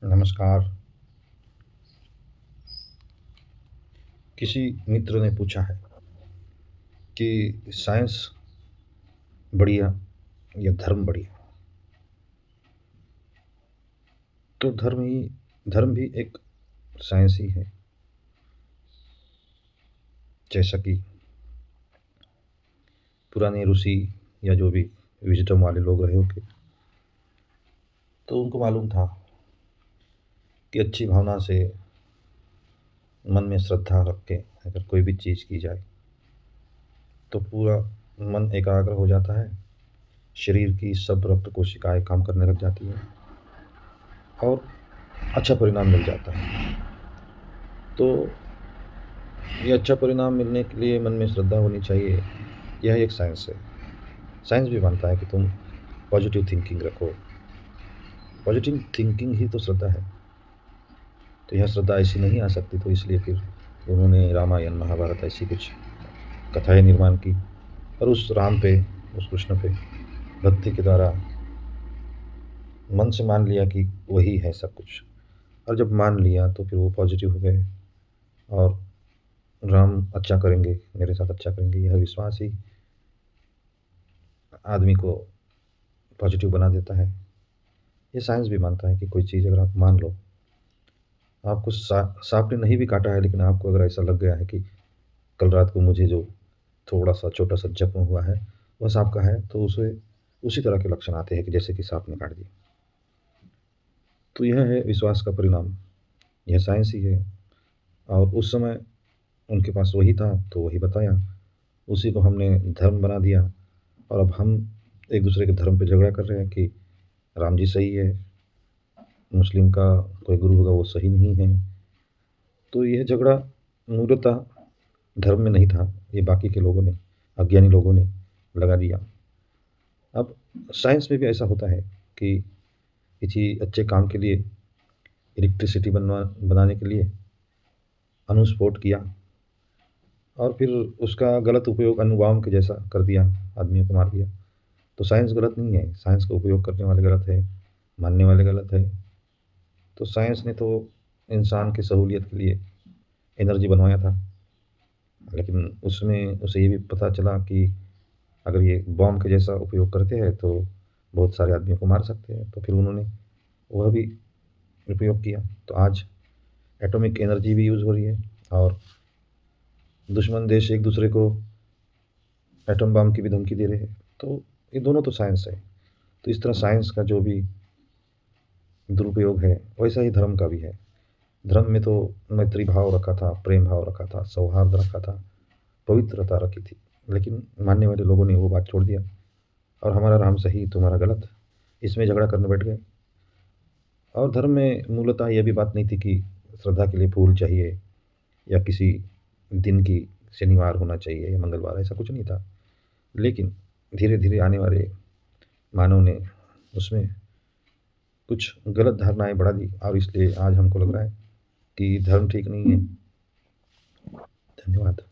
नमस्कार। किसी मित्र ने पूछा है कि साइंस बढ़िया या धर्म बढ़िया? तो धर्म भी एक साइंस ही है। जैसा कि पुराने ऋषि या जो भी विज़डम वाले लोग रहे होंगे, तो उनको मालूम था कि अच्छी भावना से मन में श्रद्धा रख के अगर कोई भी चीज़ की जाए, तो पूरा मन एकाग्र हो जाता है, शरीर की सब रक्त कोशिकाएँ काम करने लग जाती हैं और अच्छा परिणाम मिल जाता है। तो ये अच्छा परिणाम मिलने के लिए मन में श्रद्धा होनी चाहिए, यह एक साइंस है। साइंस भी मानता है कि तुम पॉजिटिव थिंकिंग रखो। पॉजिटिव थिंकिंग ही तो श्रद्धा है। तो यह श्रद्धा ऐसी नहीं आ सकती, तो इसलिए फिर उन्होंने रामायण, महाभारत ऐसी कुछ कथाएँ निर्माण की और उस राम पे, उस कृष्ण पे भक्ति के द्वारा मन से मान लिया कि वही है सब कुछ। और जब मान लिया तो फिर वो पॉजिटिव हो गए और राम अच्छा करेंगे, मेरे साथ अच्छा करेंगे, यह विश्वास ही आदमी को पॉजिटिव बना देता है। ये साइंस भी मानता है कि कोई चीज़ अगर आप मान लो, आपको सांप ने नहीं भी काटा है, लेकिन आपको अगर ऐसा लग गया है कि कल रात को मुझे जो थोड़ा-सा छोटा-सा जख्म हुआ है, वह सांप का है, तो उसे उसी तरह के लक्षण आते हैं कि जैसे कि सांप ने काट दिया। तो यह है विश्वास का परिणाम, यह साइंस ही है। और उस समय उनके पास वही था, तो वही बताया। उसी को हमने धर्म बना दिया और अब हम एक-दूसरे के धर्म पे झगड़ा कर रहे हैं कि राम जी सही है, मुस्लिम का कोई गुरु होगा वो सही नहीं है। तो यह झगड़ा मूलतः धर्म में नहीं था, ये बाकी के लोगों ने, अज्ञानी लोगों ने लगा दिया। अब साइंस में भी ऐसा होता है कि किसी अच्छे काम के लिए इलेक्ट्रिसिटी बनाने के लिए अणुस्फोट किया और फिर उसका गलत उपयोग अणु बम के जैसा कर दिया, आदमियों को मार दिया। तो साइंस गलत नहीं है, साइंस का उपयोग करने वाले गलत है, मानने वाले गलत है। तो साइंस ने तो इंसान की सहूलियत के लिए एनर्जी बनवाया था, लेकिन उसमें उसे ये भी पता चला कि अगर ये बॉम्ब के जैसा उपयोग करते हैं तो बहुत सारे आदमियों को मार सकते हैं, तो फिर उन्होंने वह भी उपयोग किया। तो आज एटॉमिक एनर्जी भी यूज़ हो रही है और दुश्मन देश एक दूसरे को एटम बम की भी धमकी दे रहे हैं। तो ये दोनों तो साइंस है। तो इस तरह साइंस का जो भी दुरुपयोग है, वैसा ही धर्म का भी है। धर्म में तो मैत्री भाव रखा था, प्रेम भाव रखा था, सौहार्द रखा था, पवित्रता रखी थी। लेकिन मानने वाले लोगों ने वो बात छोड़ दिया और हमारा राम सही, तुम्हारा गलत, इसमें झगड़ा करने बैठ गए। और धर्म में मूलतः यह भी बात नहीं थी कि श्रद्धा के लिए फूल चाहिए या किसी दिन की शनिवार होना चाहिए या मंगलवार, ऐसा कुछ नहीं था। लेकिन धीरे-धीरे आने वाले मानव ने उसमें कुछ गलत धारणाएँ बढ़ा दी और इसलिए आज हमको लग रहा है कि धर्म ठीक नहीं है। धन्यवाद।